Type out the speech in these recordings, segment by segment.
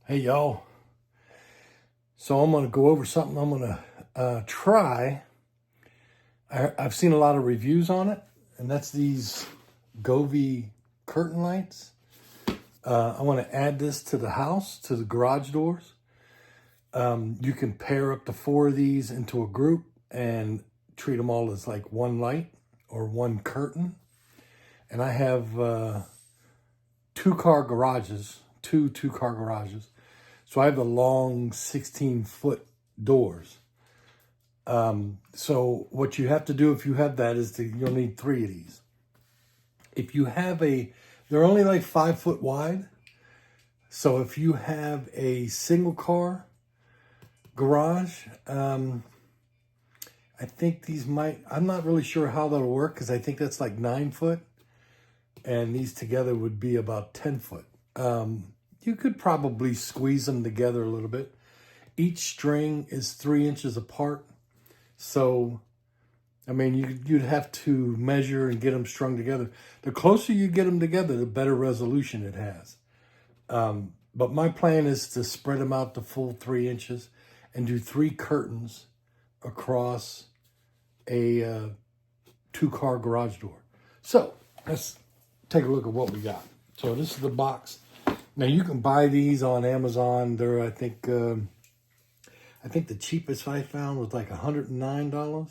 Hey y'all, so I'm gonna go over something I'm gonna try. I've seen a lot of reviews on it, and that's these Govee curtain lights. I want to add this to the house, to the garage doors. You can pair up to 4 of these into a group and treat them all as like one light or one curtain. And I have two-car garages, two-car garages. So I have the long 16-foot doors. So what you have to do if you have that is you'll need 3 of these. If you have they're only like 5 foot wide. So if you have a single car garage, I think these I'm not really sure how that'll work because I think that's like 9 foot. And these together would be about 10 foot. You could probably squeeze them together a little bit. Each string is 3 inches apart. So, I mean, you'd have to measure and get them strung together. The closer you get them together, the better resolution it has. But my plan is to spread them out the full 3 inches and do 3 curtains across a 2-car garage door. So, let's take a look at what we got. So this is the box. Now you can buy these on Amazon. They're, I think the cheapest I found was like $109,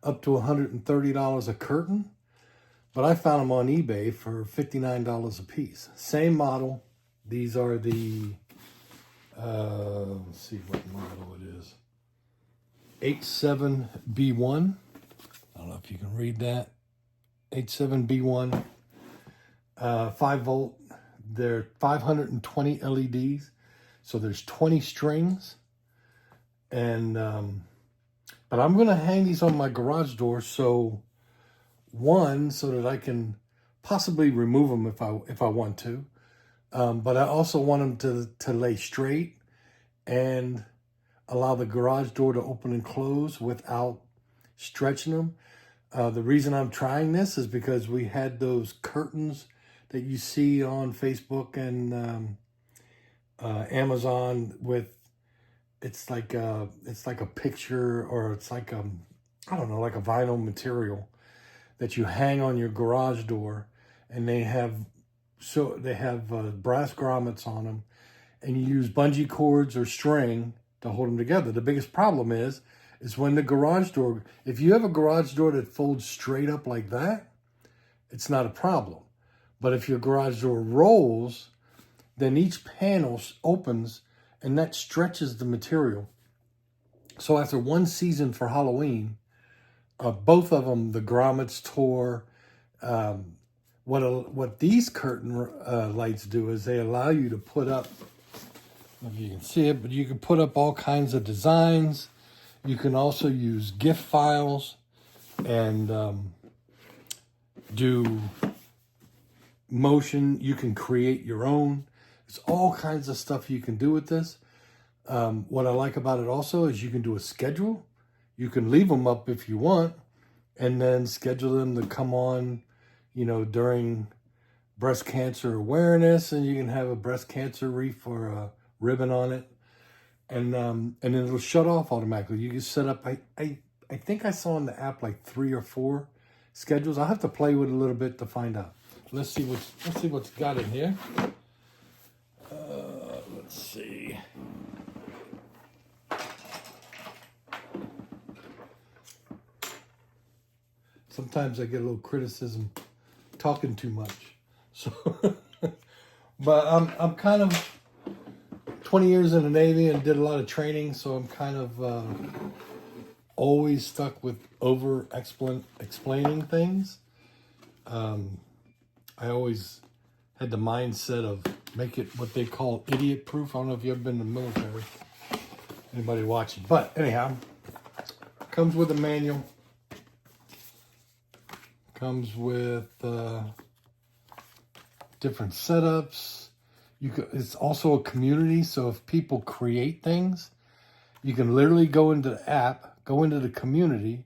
up to $130 a curtain. But I found them on eBay for $59 a piece. Same model. These are the, let's see what model it is. 87B1. I don't know if you can read that. 87B1. 5 volt. They're 520 LEDs. So there's 20 strings. And but I'm going to hang these on my garage door so that I can possibly remove them if I want to. But I also want them to lay straight and allow the garage door to open and close without stretching them. The reason I'm trying this is because we had those curtains that you see on Facebook and Amazon with, it's like a picture, or it's like I don't know, like a vinyl material that you hang on your garage door, and they have brass grommets on them, and you use bungee cords or string to hold them together. The biggest problem is when the garage door, if you have a garage door that folds straight up like that, it's not a problem. But if your garage door rolls, then each panel opens and that stretches the material. So after one season for Halloween, both of them, the grommets tore. What these curtain lights do is they allow you to put up, I don't know if you can see it, but you can put up all kinds of designs. You can also use GIF files and do motion. You can create your own. There's all kinds of stuff you can do with this. What I like about it also is you can do a schedule. You can leave them up if you want, and then schedule them to come on, during breast cancer awareness, and you can have a breast cancer wreath or a ribbon on it, and then it'll shut off automatically. You can set up. I think I saw in the app like 3 or 4 schedules. I'll have to play with it a little bit to find out. Let's see what's got in here. Let's see. Sometimes I get a little criticism talking too much. So, but I'm kind of 20 years in the Navy and did a lot of training, so I'm kind of always stuck with explaining things. I always had the mindset of make it what they call idiot proof. I don't know if you've ever been in the military, anybody watching, but anyhow, comes with a manual, comes with different setups. It's also a community, so if people create things, you can literally go into the app, go into the community,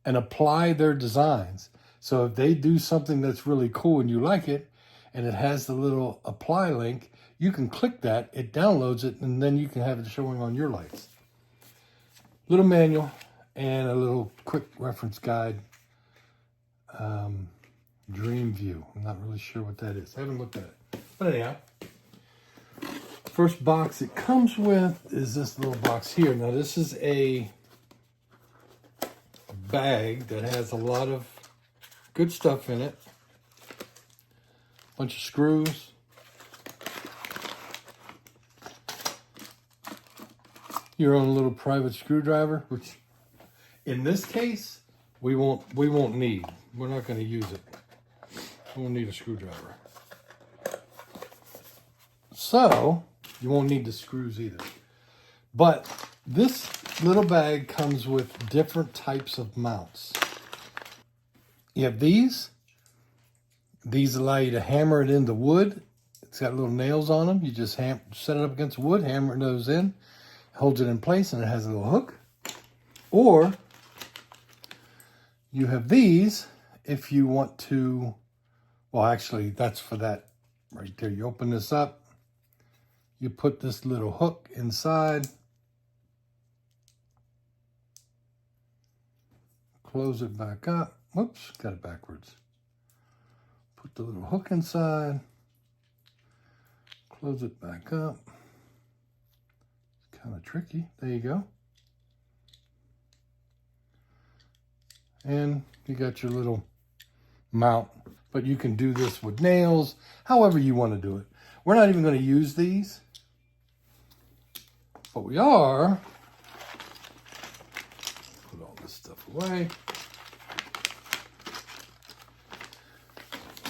and apply their designs. So if they do something that's really cool and you like it, and it has the little apply link, you can click that, it downloads it, and then you can have it showing on your lights. Little manual and a little quick reference guide. Dream View. I'm not really sure what that is. I haven't looked at it. But anyhow, first box it comes with is this little box here. Now this is a bag that has a lot of good stuff in it. Bunch of screws. Your own little private screwdriver, which in this case we won't need. We're not going to use it. We won't need a screwdriver. So you won't need the screws either. But this little bag comes with different types of mounts. You have these. These allow you to hammer it into wood. It's got little nails on them. You just set it up against wood, hammer those in, holds it in place, and it has a little hook. Or you have these if you want to, well, actually, that's for that right there. You open this up. You put this little hook inside. Close it back up. Whoops, got it backwards. Put the little hook inside. Close it back up. It's kind of tricky. There you go. And you got your little mount. But you can do this with nails, however you want to do it. We're not even going to use these. But we are. Put all this stuff away.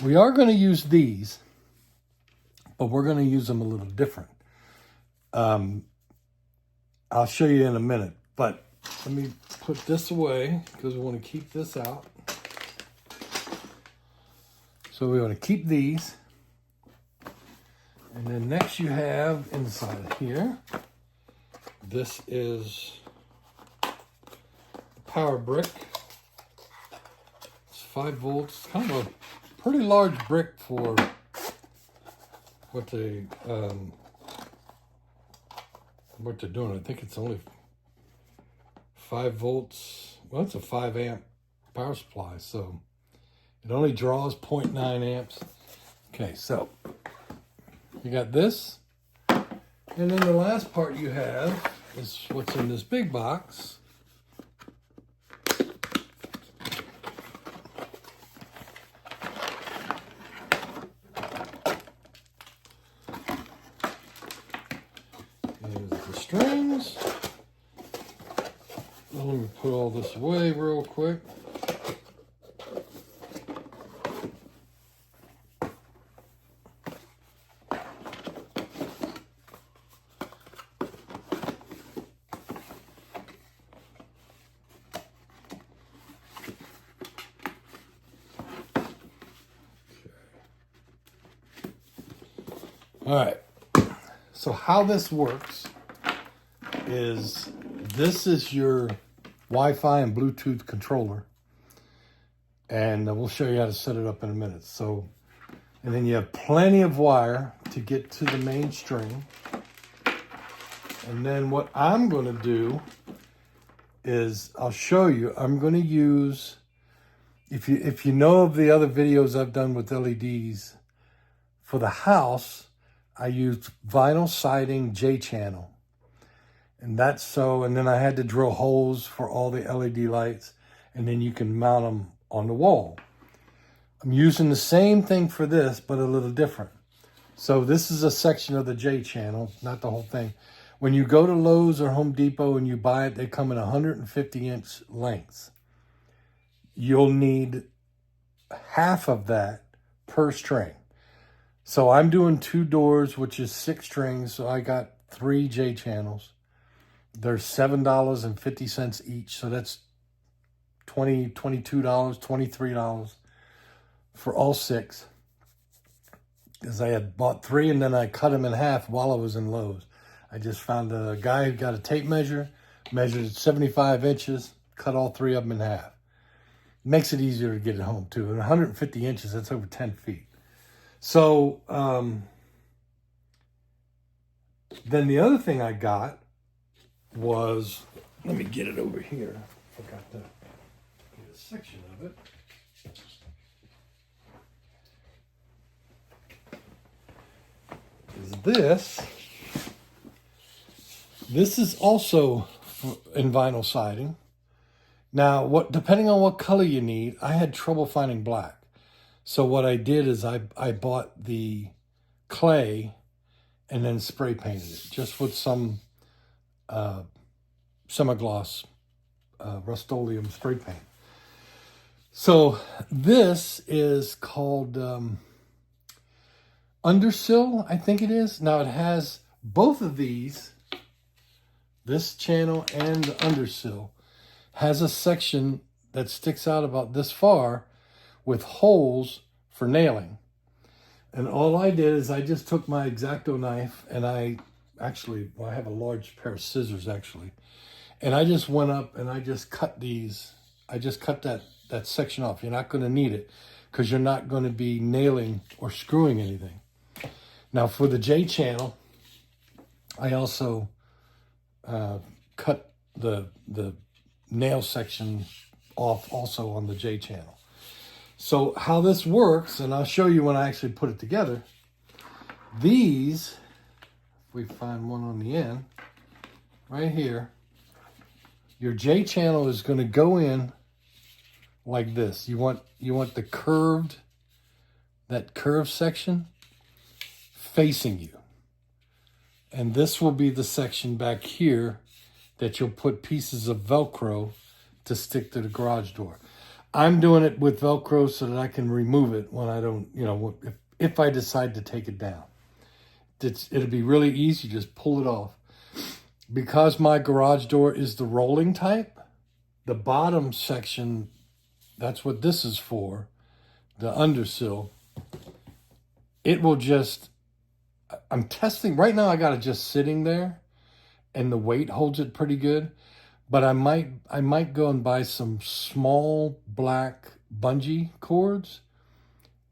We are going to use these, but we're going to use them a little different. I'll show you in a minute, but let me put this away because we want to keep this out. So we want to keep these. And then next you have inside here, this is a power brick. It's 5 volts, kind of a pretty large brick for what they're doing. I think it's only 5 volts. Well, it's a 5 amp power supply, so it only draws 0.9 amps. Okay, so you got this. And then the last part you have is what's in this big box. Here's the strings. Let me put all this away real quick. All right, so how this works is this is your Wi-Fi and Bluetooth controller, and we'll show you how to set it up in a minute. So, and then you have plenty of wire to get to the main string. And then what I'm going to do is I'll show you. I'm going to use, if you know of the other videos I've done with LEDs for the house, I used vinyl siding J-channel. And that's so, and then I had to drill holes for all the LED lights, and then you can mount them on the wall. I'm using the same thing for this, but a little different. So this is a section of the J-channel, not the whole thing. When you go to Lowe's or Home Depot and you buy it, they come in 150-inch lengths. You'll need half of that per string. So I'm doing 2 doors, which is 6 strings. So I got 3 J channels. They're $7.50 each. So that's $22, $23 for all 6. Because I had bought 3 and then I cut them in half while I was in Lowe's. I just found a guy who got a tape measure, measured it 75 inches, cut all 3 of them in half. Makes it easier to get it home too. And 150 inches, that's over 10 feet. So Then the other thing I got was, let me get it over here. Forgot to get a section of it. Is this. This is also in vinyl siding. Now, depending on what color you need, I had trouble finding black. So what I did is I bought the clay and then spray painted it just with some semi-gloss Rust-Oleum spray paint. So this is called Undersill, I think it is. Now it has both of these, this channel and the Undersill, has a section that sticks out about this far with holes for nailing. And all I did is I just took my X-Acto knife and I have a large pair of scissors actually. And I just went up and I just cut these. I just cut that section off. You're not going to need it because you're not going to be nailing or screwing anything. Now for the J channel, I also cut the nail section off also on the J channel. So how this works, and I'll show you when I actually put it together. These, if we find one on the end, right here, your J channel is going to go in like this. You want the curved, that curved section facing you. And this will be the section back here that you'll put pieces of Velcro to stick to the garage door. I'm doing it with Velcro so that I can remove it when I don't, if I decide to take it down. It'll be really easy, just pull it off. Because my garage door is the rolling type, the bottom section, that's what this is for, the undersill, it will just, I'm testing, right now I got it just sitting there and the weight holds it pretty good. But I might go and buy some small black bungee cords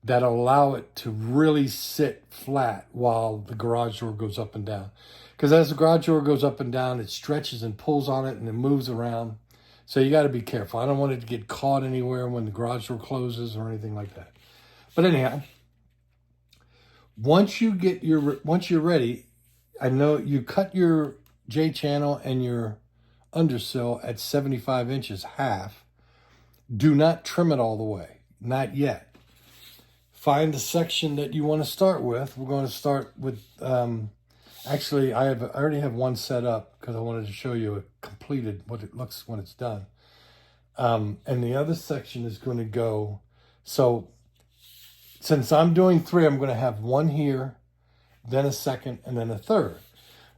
that allow it to really sit flat while the garage door goes up and down. Because as the garage door goes up and down, it stretches and pulls on it and it moves around. So you got to be careful. I don't want it to get caught anywhere when the garage door closes or anything like that. But anyhow, once you're ready, I know you cut your J channel and your undersill at 75 inches, half. Do not trim it all the way, not yet. Find the section that you want to start with. We're going to start with, actually I already have one set up because I wanted to show you completed what it looks when it's done. And the other section is going to go, so since I'm doing 3, I'm going to have one here, then a second, and then a third.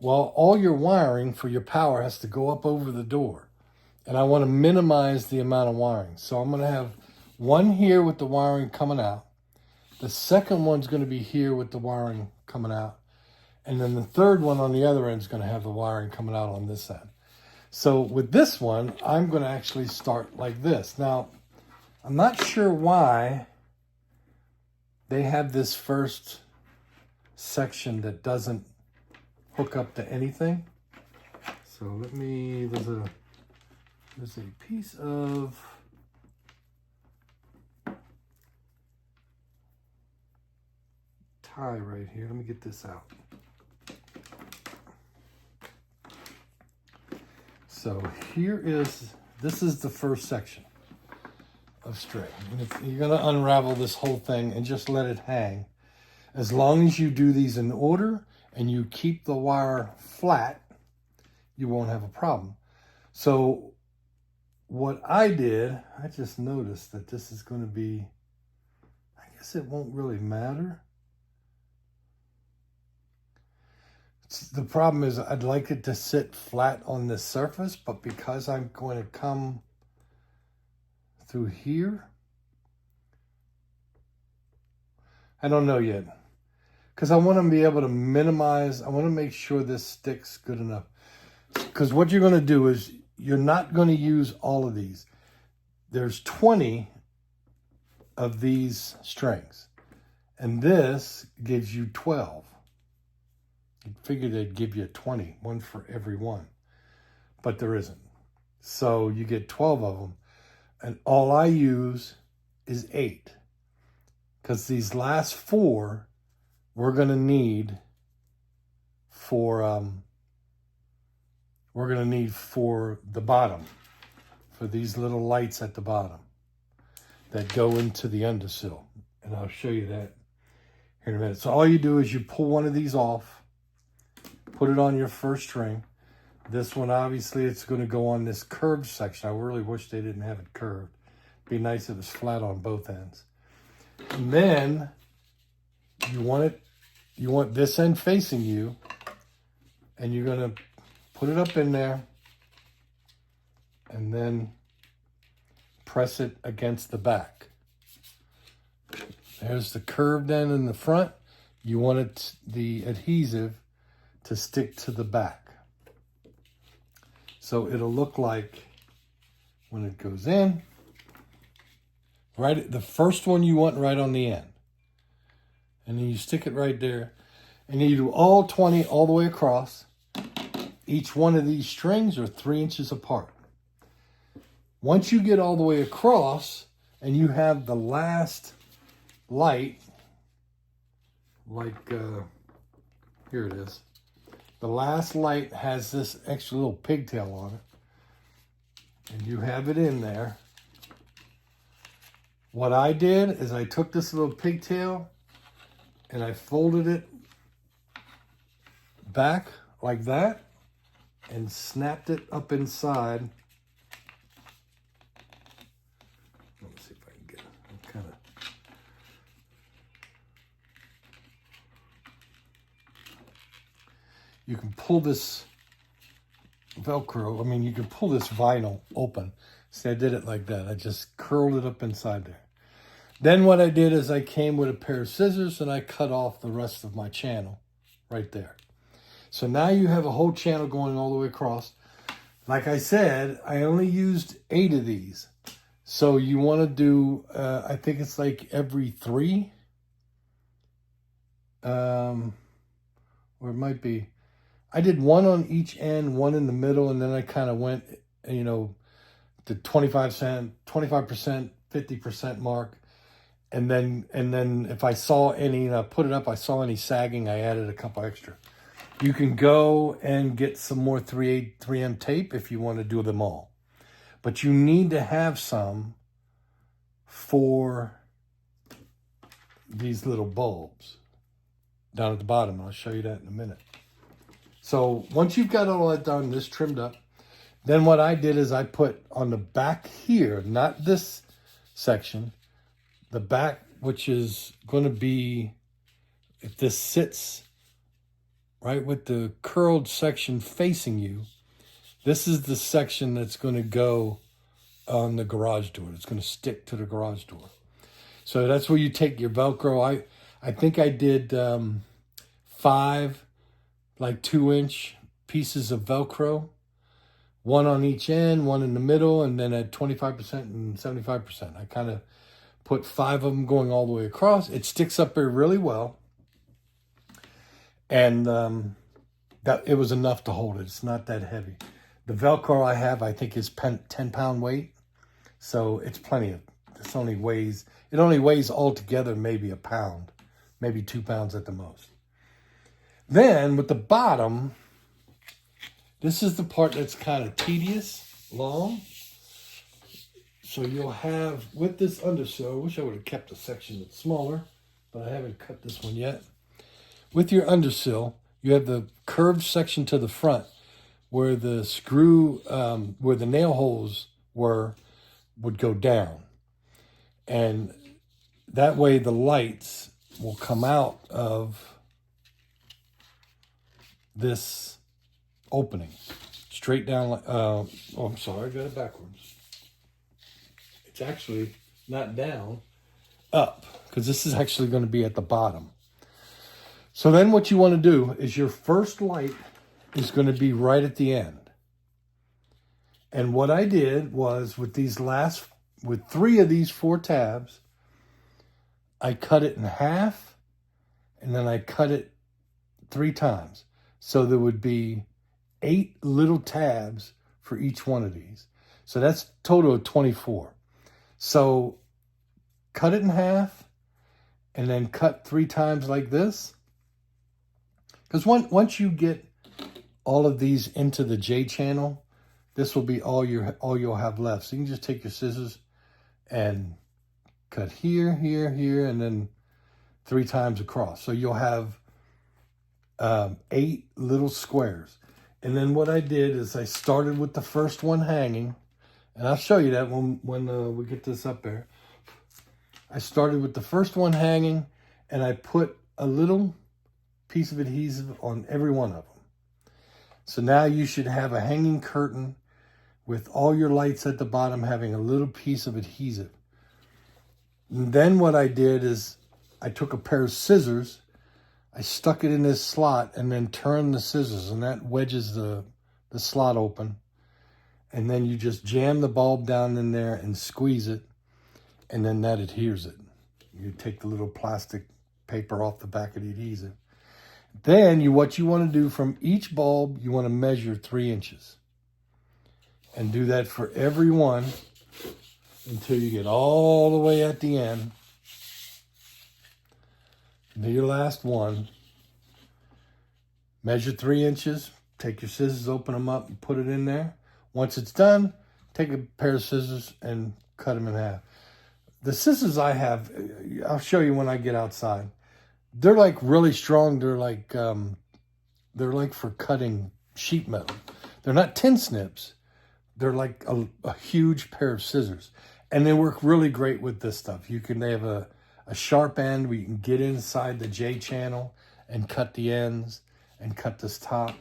Well, all your wiring for your power has to go up over the door. And I want to minimize the amount of wiring. So I'm going to have one here with the wiring coming out. The second one's going to be here with the wiring coming out. And then the third one on the other end is going to have the wiring coming out on this end. So with this one, I'm going to actually start like this. Now, I'm not sure why they have this first section that doesn't hook up to anything. So there's a piece of tie right here. Let me get this out. So this is the first section of string. And you're going to unravel this whole thing and just let it hang. As long as you do these in order and you keep the wire flat, you won't have a problem. So what I did, I just noticed that this is going to be, I guess it won't really matter. The problem is I'd like it to sit flat on this surface, but because I'm going to come through here, I don't know yet. Because I want to be able to minimize, I want to make sure this sticks good enough. Because what you're going to do is you're not going to use all of these. There's 20 of these strings. And this gives you 12. You'd figure they'd give you 20, one for every one, but there isn't. So you get 12 of them, and all I use is 8, because these last 4 we're going to need for the bottom, for these little lights at the bottom that go into the undersill. And I'll show you that here in a minute. So all you do is you pull one of these off, put it on your first string. This one, obviously, it's going to go on this curved section. I really wish they didn't have it curved. It'd be nice if it was flat on both ends. And then you want this end facing you, and you're going to put it up in there and then press it against the back. There's the curved end in the front. You want the adhesive to stick to the back. So it'll look like when it goes in, right, the first one you want right on the end. And then you stick it right there. And then you do all 20 all the way across. Each one of these strings are 3 inches apart. Once you get all the way across and you have the last light, like here it is. The last light has this extra little pigtail on it, and you have it in there. What I did is I took this little pigtail and I folded it back like that and snapped it up inside. Let me see if I can get it. Kind of. You can pull this Velcro, you can pull this vinyl open. See, I did it like that. I just curled it up inside there. Then what I did is I came with a pair of scissors and I cut off the rest of my channel right there. So now you have a whole channel going all the way across. Like I said, I only used 8 of these. So you want to do, I think it's like every 3. Or it might be, I did 1 on each end, 1 in the middle, and then I kind of went, the 25%, 50% mark. And then if I saw any, and I put it up, I saw any sagging, I added a couple extra. You can go and get some more 3M tape if you want to do them all. But you need to have some for these little bulbs down at the bottom. I'll show you that in a minute. So once you've got all that done, this trimmed up, then what I did is I put on the back here, not this section, the back, which is going to be, if this sits right with the curled section facing you, this is the section that's going to go on the garage door. It's going to stick to the garage door. So that's where you take your Velcro. I think I did 5 like 2-inch pieces of Velcro, 1 on each end, 1 in the middle, and then at 25% and 75%. I kind of put 5 of them going all the way across. It sticks up there really well. And that it was enough to hold it. It's not that heavy. The Velcro I have, I think, is 10-pound weight. So it's plenty of, it only weighs altogether maybe 1 pound, maybe 2 pounds at the most. Then with the bottom, this is the part that's kind of tedious, long. So you'll have, with this undersill, I wish I would have kept a section that's smaller, but I haven't cut this one yet. With your undersill, you have the curved section to the front where the screw, where the nail holes would go down. And that way the lights will come out of this opening. Straight down, I'm sorry, I got it backwards. It's actually not down, up, because this is actually going to be at the bottom. So then what you want to do is your first light is going to be right at the end. And what I did was with 3 of these 4 tabs, I cut it in half and then I cut it 3 times. So there would be 8 little tabs for each one of these. So that's a total of 24. So cut it in half and then cut 3 times like this. Because once you get all of these into the J channel, this will be all you'll have left. So you can just take your scissors and cut here, here, here, and then 3 times across. So you'll have 8 little squares. And then what I did is I started with the first one hanging, and I'll show you that when we get this up there. I started with the first one hanging, and I put a little piece of adhesive on every one of them. So now you should have a hanging curtain with all your lights at the bottom having a little piece of adhesive. And then what I did is I took a pair of scissors, I stuck it in this slot, and then turned the scissors, and that wedges the slot open. And then you just jam the bulb down in there and squeeze it, and then that adheres it. You take the little plastic paper off the back of the adhesive. Then what you want to do from each bulb, you want to measure 3 inches. And do that for every one until you get all the way at the end. Do your last one. Measure 3 inches. Take your scissors, open them up, and put it in there. Once it's done, take a pair of scissors and cut them in half. The scissors I have, I'll show you when I get outside. They're like really strong. They're like for cutting sheet metal. They're not tin snips. They're like a huge pair of scissors. And they work really great with this stuff. They have a sharp end where you can get inside the J channel and cut the ends and cut this top.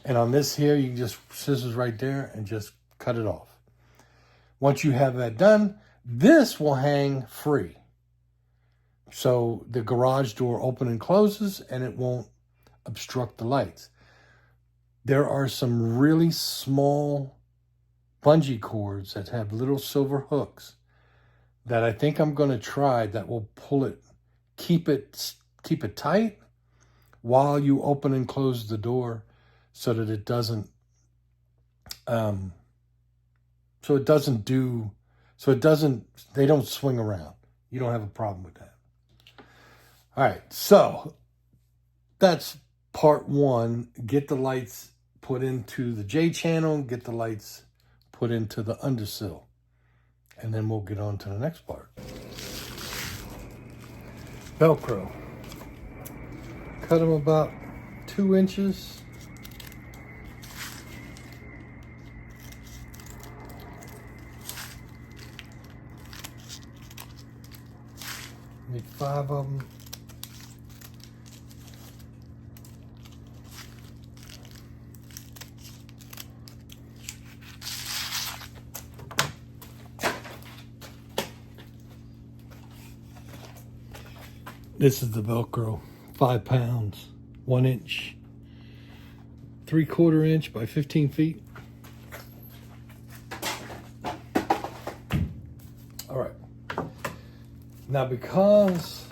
And on this here, you can just scissors right there and just cut it off. Once you have that done, this will hang free. So the garage door opens and closes and it won't obstruct the lights. There are some really small bungee cords that have little silver hooks that I think I'm going to try that will pull it, keep it tight while you open and close the door so that it doesn't, they don't swing around. You don't have a problem with that. All right, so that's part 1. Get the lights put into the J channel, get the lights put into the undersill. And then we'll get on to the next part. Velcro. Cut them about 2 inches. Make 5 of them. This is the Velcro, 5 pounds, 1 inch, 3/4 inch by 15 feet. All right. Now, because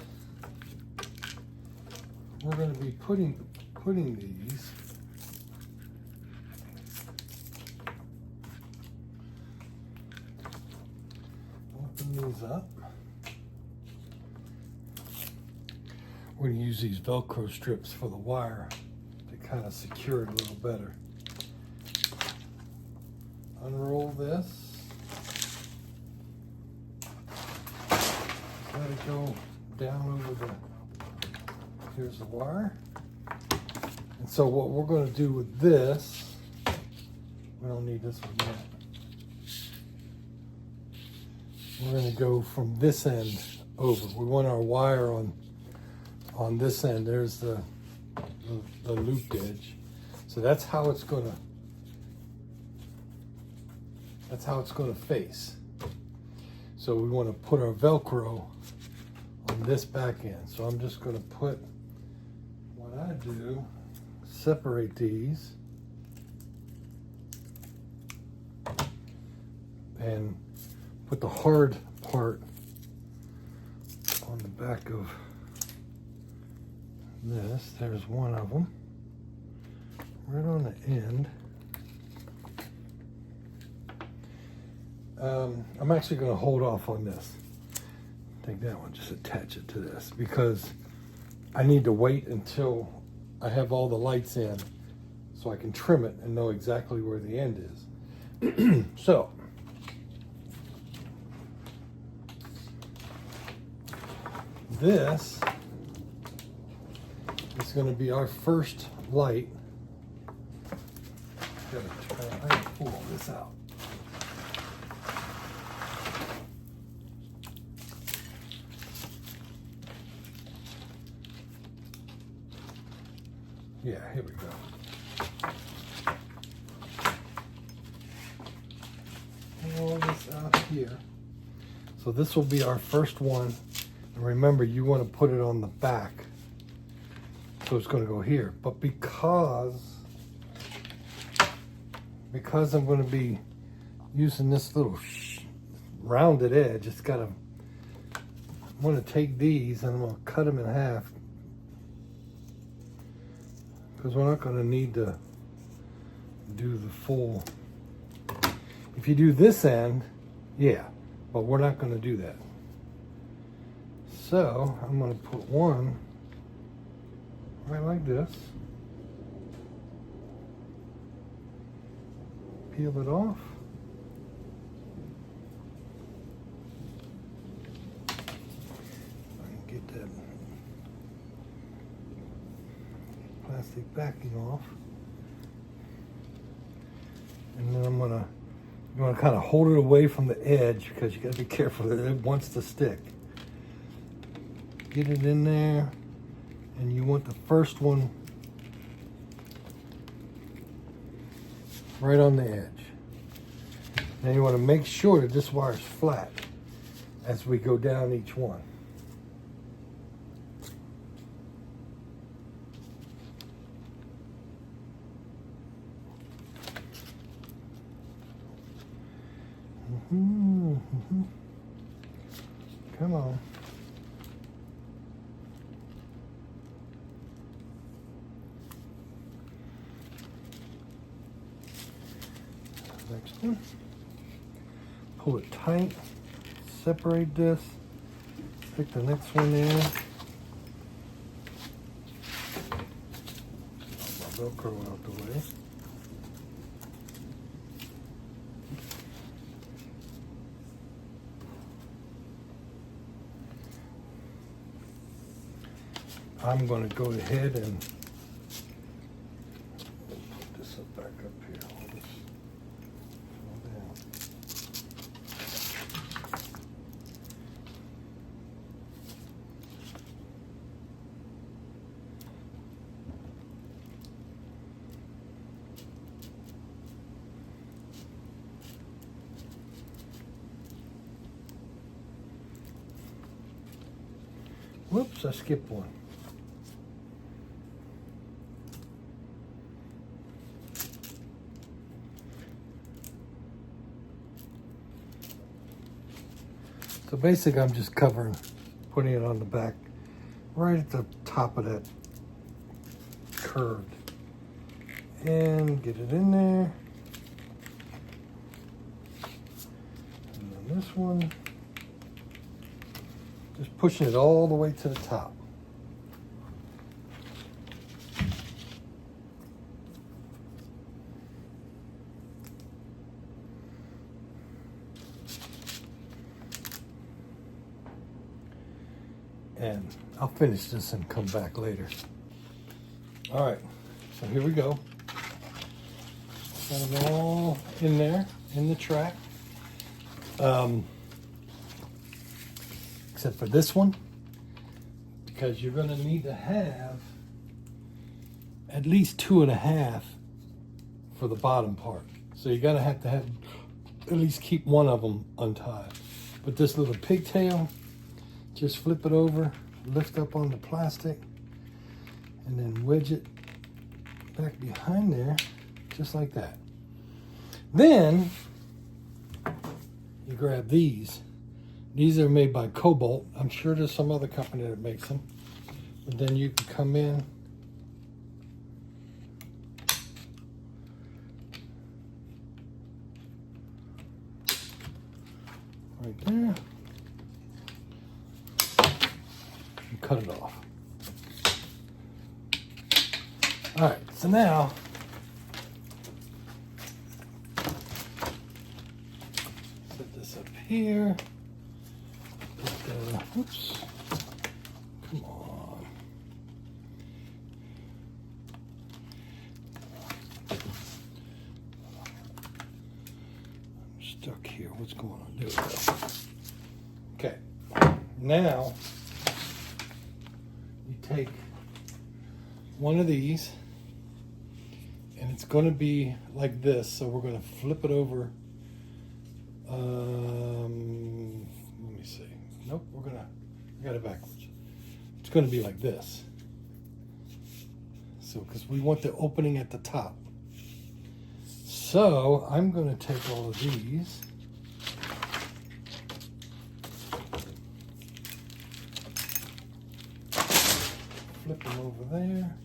we're going to be putting these up. We're going to use these Velcro strips for the wire to kind of secure it a little better. Unroll this. Let it go down over here's the wire. And so what we're going to do with this, we don't need this one yet. We're going to go from this end over. We want our wire on this end. There's the looped edge. So that's how it's going to face. So we want to put our Velcro on this back end. So I'm just going to put, what I do, separate these and put the hard part on the back of this. There's one of them. right on the end. I'm actually going to hold off on this. Take that one, just attach it to this, because I need to wait until I have all the lights in so I can trim it and know exactly where the end is. So, this is going to be our first light. I gotta pull all this out. Yeah, here we go. All this out here. So this will be our first one. And remember, you want to put it on the back. So it's going to go here. But because I'm going to be using this little rounded edge, it's got to, I'm going to take these and I'm going to cut them in half. Because we're not going to need to do the full. If you do this end, yeah, but we're not going to do that. So I'm going to put one right like this. Peel it off. Get that plastic backing off. And then you want to kind of hold it away from the edge, because you got to be careful that it wants to stick. Get it in there, and you want the first one right on the edge. Now you want to make sure that this wire is flat as we go down each one. Come on. Next one. Pull it tight. Separate this. Stick the next one in. My Velcro out the way. I'm going to go ahead and put this back up here. Hold this down. Whoops, I skipped one. So basically I'm just covering, putting it on the back, right at the top of that curved. And get it in there. And then this one, just pushing it all the way to the top. And I'll finish this and come back later. All right, so here we go. Got them all in there, in the track. Except for this one, because you're gonna need to have at least 2.5 for the bottom part. So you're gonna have to have, at least keep one of them untied. But this little pigtail, just flip it over, lift up on the plastic, and then wedge it back behind there, just like that. Then, you grab these. These are made by Cobalt. I'm sure there's some other company that makes them. But then you can come in right there. And cut it off. All right, so now set this up here. Oops. Come on. I'm stuck here. What's going on? There we go. Okay. Now you take one of these, and it's going to be like this. So we're going to flip it over. Let me see. Nope, I got it backwards. It's going to be like this. So, because we want the opening at the top. So, I'm going to take all of these. Flip them over there.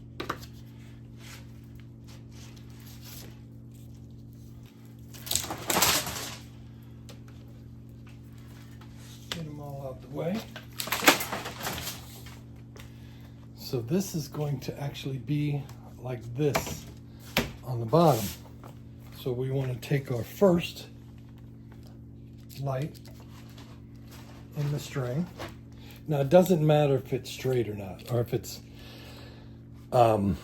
Get them all out the way. So this is going to actually be like this on the bottom. So we want to take our first light in the string. Now it doesn't matter if it's straight or not, or if it's, you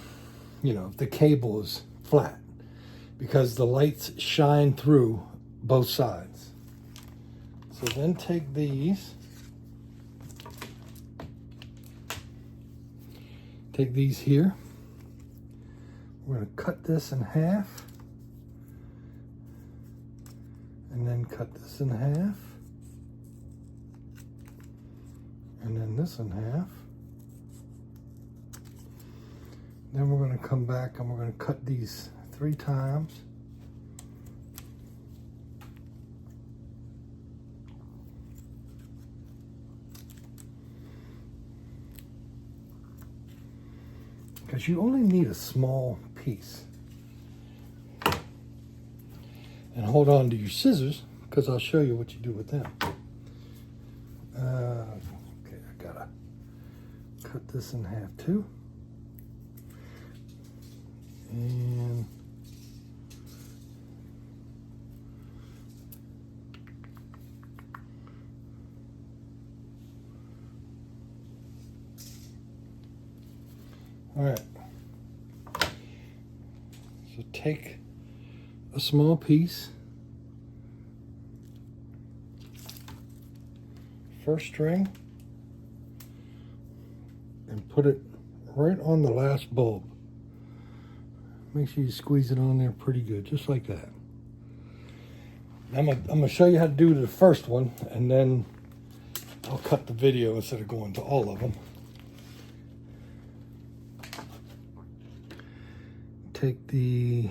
know, if the cable is flat, because the lights shine through both sides. So then take these. Take these here. We're going to cut this in half. And then cut this in half. And then this in half. Then we're going to come back and we're going to cut these 3 times. Because you only need a small piece. And hold on to your scissors, because I'll show you what you do with them. Okay, I gotta cut this in half too. And all right, so take a small piece, first string, and put it right on the last bulb. Make sure you squeeze it on there pretty good, just like that. I'm gonna show you how to do the first one, and then I'll cut the video instead of going to all of them. Take the,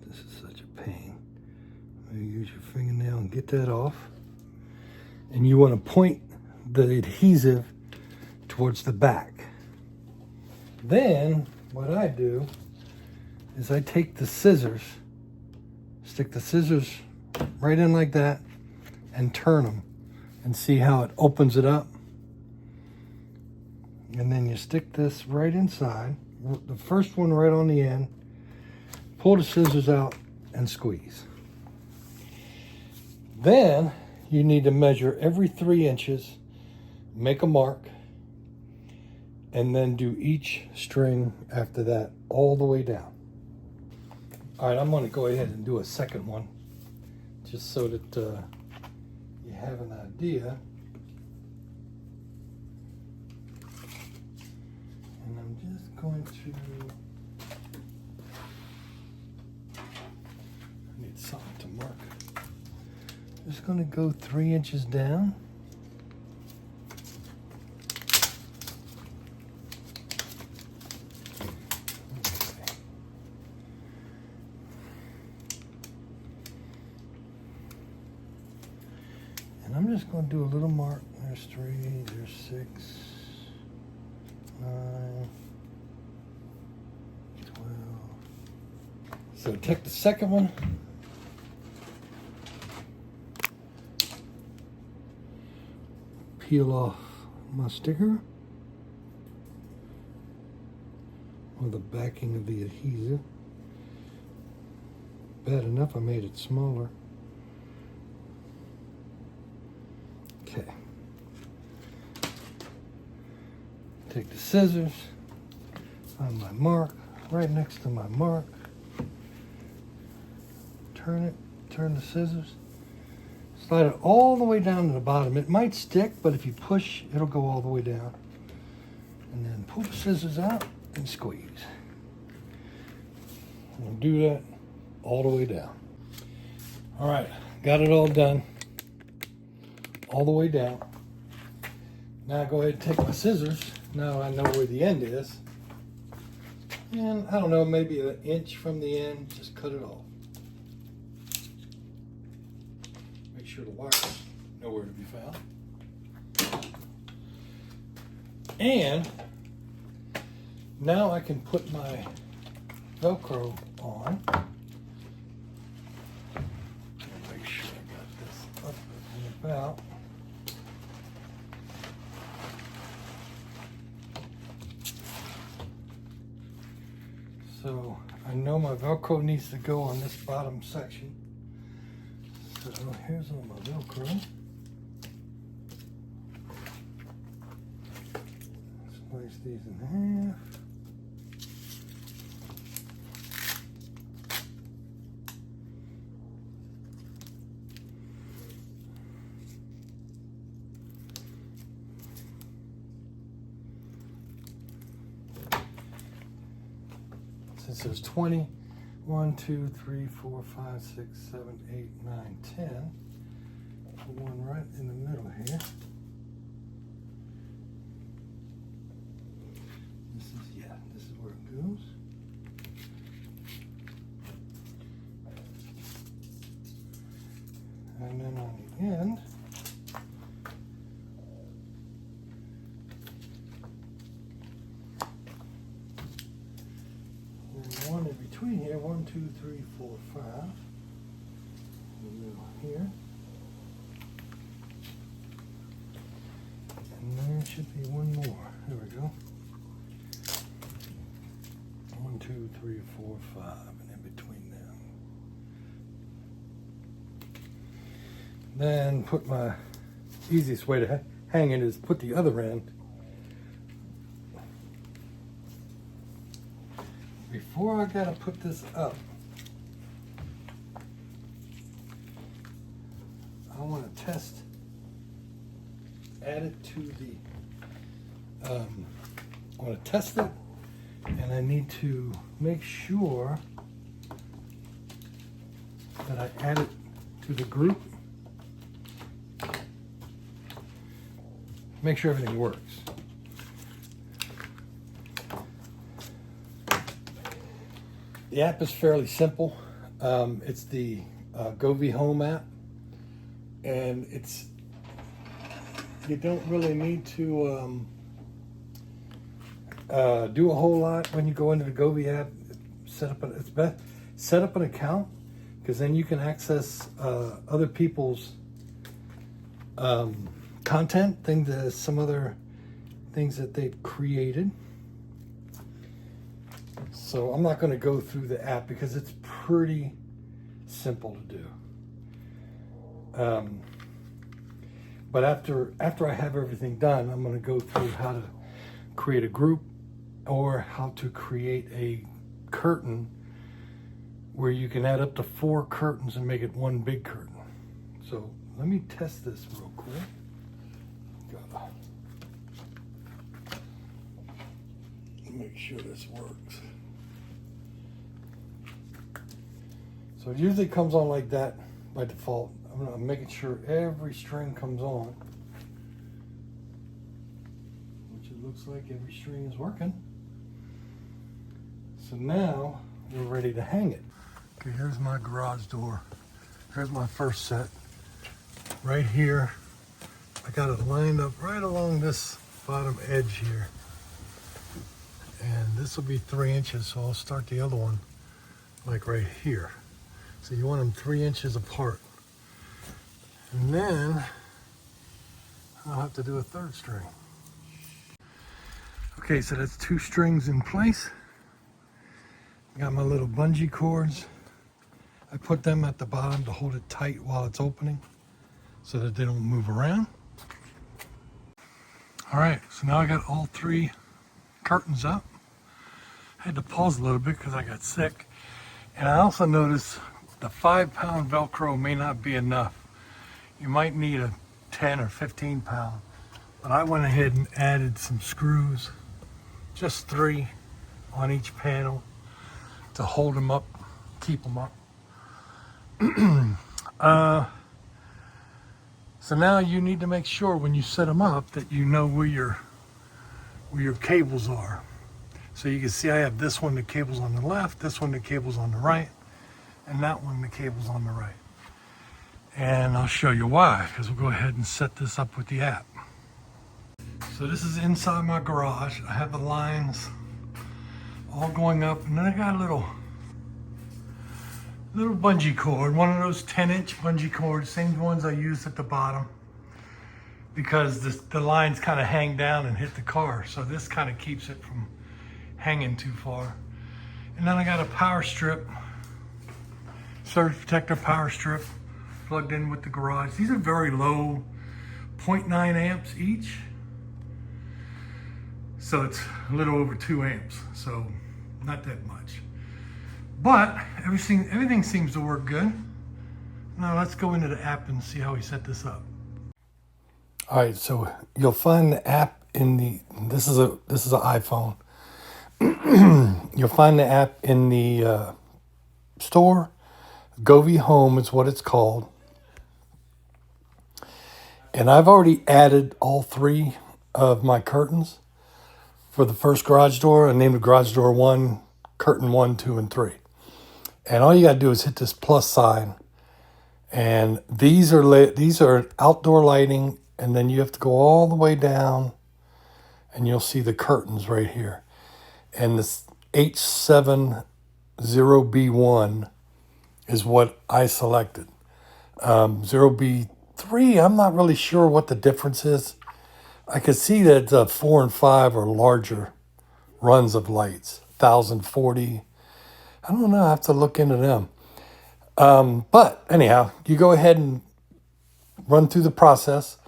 this is such a pain. Use your fingernail and get that off. And you want to point the adhesive towards the back. Then what I do is I take the scissors, stick the scissors right in like that, and turn them, and see how it opens it up. And then you stick this right inside, the first one right on the end, pull the scissors out and squeeze. Then you need to measure every 3 inches, make a mark, and then do each string after that all the way down. All right, I'm gonna go ahead and do a second one, just so that you have an idea. And I'm just going to, I need something to mark. Just going to go 3 inches down. Okay. And I'm just going to do a little mark. There's 3, there's 6. 9, 12. So take the second one, peel off my sticker or the backing of the adhesive. Bad enough I made it smaller. Okay. Take the scissors, find my mark, right next to my mark. Turn it, turn the scissors. Slide it all the way down to the bottom. It might stick, but if you push, it'll go all the way down. And then pull the scissors out and squeeze. We'll do that all the way down. All right, got it all done. All the way down. Now go ahead and take my scissors. Now I know where the end is. And I don't know, maybe an inch from the end, just cut it off. Make sure the wire's nowhere to be found. And now I can put my Velcro on. Make sure I got this up and about. So I know my Velcro needs to go on this bottom section. So here's all my Velcro. Slice these in half. Since there's 20, 1, 2, 3, 4, 5, 6, 7, 8, 9, 10. Put one right in the middle here. This is where it goes. And then on the end, one in between here, 1, 2, 3, 4, 5. In the middle here. And there should be one more. There we go. 1, 2, 3, 4, 5, and in between them. Then put my easiest way to hang it is put the other end. Before I gotta put this up, I want to test, add it to the, I want to test it, and I need to make sure that I add it to the group. Make sure everything works. The app is fairly simple. It's the Govee Home app, and you don't really need to do a whole lot when you go into the Govee app. Set up an account, because then you can access other people's content, some other things that they've created. So I'm not going to go through the app because it's pretty simple to do. But after I have everything done, I'm going to go through how to create a group or how to create a curtain where you can add up to 4 curtains and make it one big curtain. So let me test this real quick. Gotta make sure this works. So it usually comes on like that by default. I'm making sure every string comes on, which it looks like every string is working. So now we're ready to hang it. Okay, here's my garage door. Here's my first set. Right here, I got it lined up right along this bottom edge here. And this will be 3 inches, so I'll start the other one like right here. So you want them 3 inches apart. And then I'll have to do a third string. Okay, so that's 2 strings in place. Got my little bungee cords. I put them at the bottom to hold it tight while it's opening so that they don't move around. All right, so now I got all 3 curtains up. I had to pause a little bit because I got sick. And I also noticed the 5-pound Velcro may not be enough. You might need a 10 or 15 pound. But I went ahead and added some screws, just 3 on each panel to hold them up, keep them up. So now you need to make sure when you set them up that you know where your cables are. So you can see I have this one, the cable's on the left, this one, the cable's on the right, and that one, the cable's on the right. And I'll show you why, because we'll go ahead and set this up with the app. So this is inside my garage. I have the lines all going up, and then I got a little bungee cord, one of those 10-inch bungee cords, same ones I used at the bottom, because the lines kind of hang down and hit the car. So this kind of keeps it from hanging too far. And then I got a power strip, surge protector power strip plugged in with the garage. These are very low, 0.9 amps each. So it's a little over 2 amps, so not that much. But everything seems to work good. Now let's go into the app and see how we set this up. All right, so you'll find the app in the, this is an iPhone. You'll find the app in the store. Govee Home is what it's called. And I've already added all 3 of my curtains for the first garage door. I named the garage door 1, curtain 1, 2, and 3. And all you got to do is hit this plus sign. And these are outdoor lighting. And then you have to go all the way down. And you'll see the curtains right here. And this H70B1 is what I selected. 0B3, I'm not really sure what the difference is. I could see that 4 and 5 are larger runs of lights. 1040. I don't know. I have to look into them. But anyhow, you go ahead and run through the process.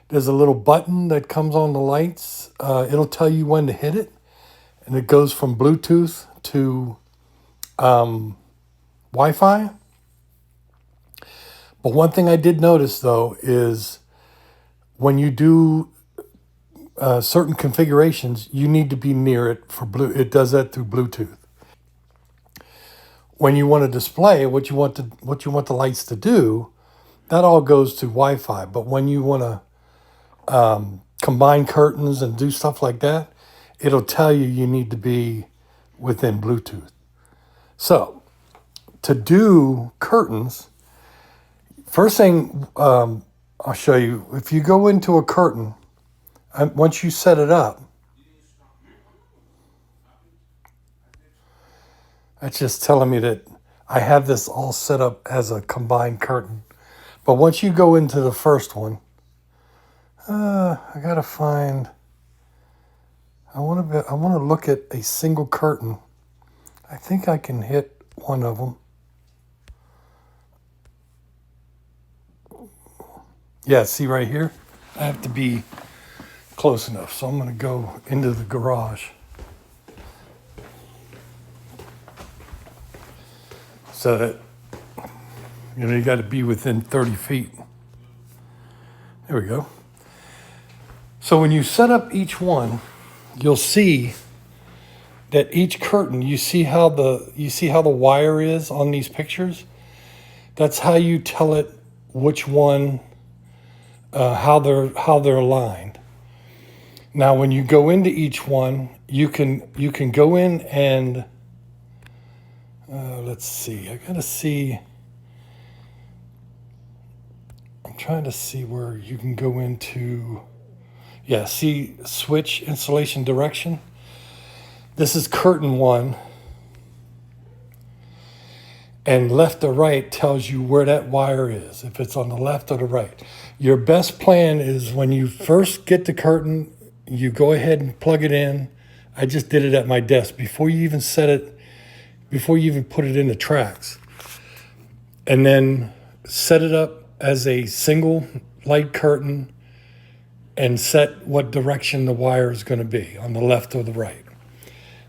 There's a little button that comes on the lights. It'll tell you when to hit it. And it goes from Bluetooth to Wi-Fi. But one thing I did notice, though, is when you do certain configurations, you need to be near it for It does that through Bluetooth. When you want to display what you want the lights to do, that all goes to Wi-Fi. But when you want to combine curtains and do stuff like that, it'll tell you need to be within Bluetooth. So to do curtains, first thing I'll show you, if you go into a curtain, once you set it up, that's just telling me that I have this all set up as a combined curtain. But once you go into the first one, I gotta find, I want to look at a single curtain. I think I can hit one of them. Yeah, see right here? I have to be close enough. So I'm going to go into the garage. So that, you got to be within 30 feet. There we go. So when you set up each one, you'll see that each curtain, you see how the wire is on these pictures? That's how you tell it which one, how they're aligned. Now, when you go into each one, you can go in and let's see. I gotta see. I'm trying to see where you can go into. Yeah, see switch installation direction. This is curtain 1. and left or right tells you where that wire is, if it's on the left or the right. Your best plan is when you first get the curtain, you go ahead and plug it in. I just did it at my desk before you even set it, before you even put it in the tracks. And then set it up as a single light curtain and set what direction the wire is going to be, on the left or the right.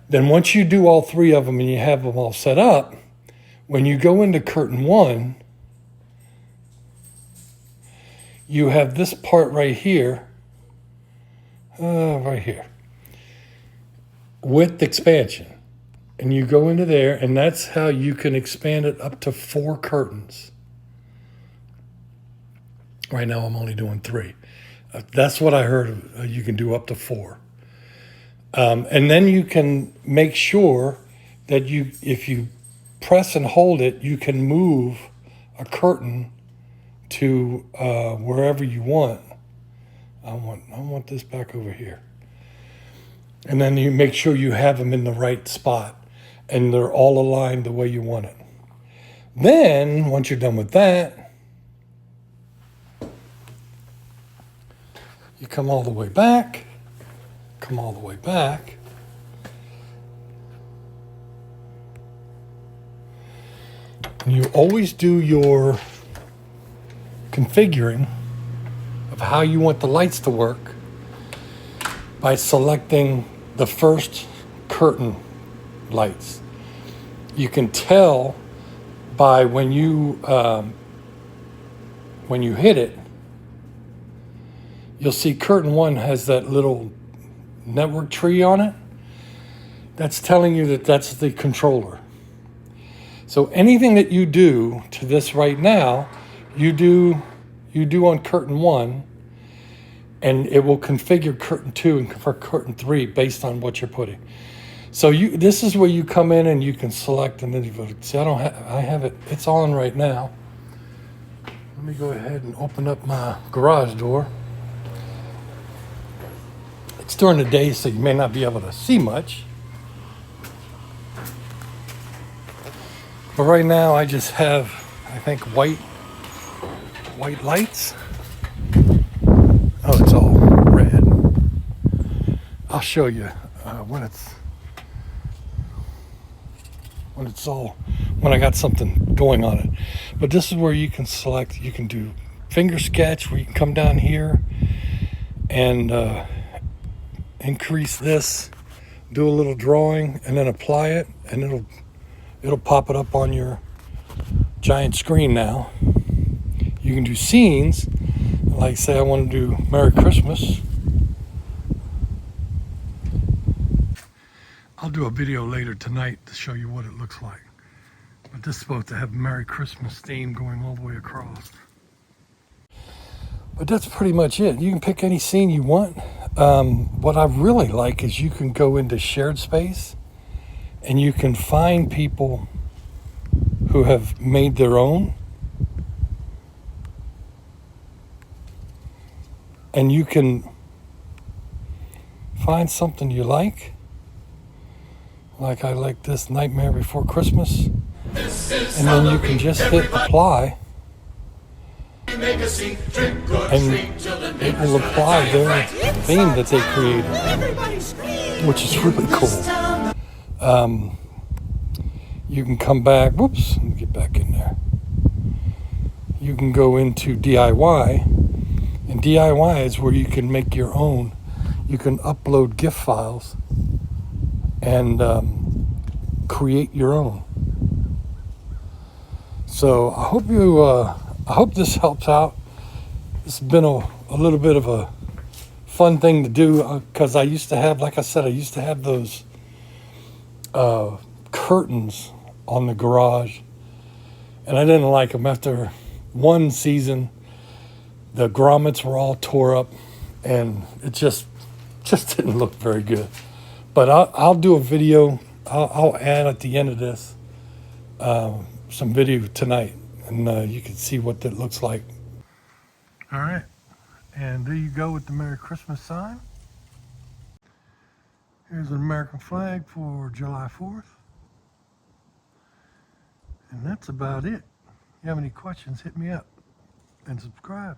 Then once you do all three of them and you have them all set up, when you go into curtain 1, you have this part right here, width expansion. And you go into there, and that's how you can expand it up to 4 curtains. Right now I'm only doing 3. That's what I heard, you can do up to 4. And then you can make sure that if you press and hold it, you can move a curtain to wherever you want. I want this back over here. And then you make sure you have them in the right spot and they're all aligned the way you want it. Then, once you're done with that, you come all the way back, and you always do your configuring of how you want the lights to work by selecting the first curtain lights. You can tell by when you hit it, you'll see curtain 1 has that little network tree on it. That's telling you that that's the controller. So anything that you do to this right now, you do on curtain 1, and it will configure curtain 2 and for curtain 3 based on what you're putting. So this is where you come in and you can select, and then you vote. See, I have it, it's on right now. Let me go ahead and open up my garage door. It's during the day, so you may not be able to see much. But right now I just have, I think, white lights. Oh, it's all red. I'll show you when I got something going on it. But this is where you can select, you can do finger sketch, where you can come down here and increase this, do a little drawing, and then apply it, and it'll pop it up on your giant screen now. You can do scenes, like say I want to do Merry Christmas. I'll do a video later tonight to show you what it looks like. But this is supposed to have Merry Christmas theme going all the way across. But that's pretty much it. You can pick any scene you want. What I really like is you can go into shared space and you can find people who have made their own. And you can find something you like. Like I like this Nightmare Before Christmas. And then you can just hit apply. And it will apply their theme that they created, which is really cool. You can come back, whoops, let me get back in there. You can go into DIY, and DIY is where you can make your own. You can upload GIF files and create your own. So I hope this helps out. It's been a little bit of a fun thing to do because I used to have, like I said, I used to have those curtains on the garage, and I didn't like them. After one season, the grommets were all tore up, and it just didn't look very good. But I'll do a video. I'll add at the end of this some video tonight, and you can see what that looks like. All right, and there you go with the Merry Christmas sign. Here's an American flag for July 4th. And that's about it. If you have any questions, hit me up and subscribe.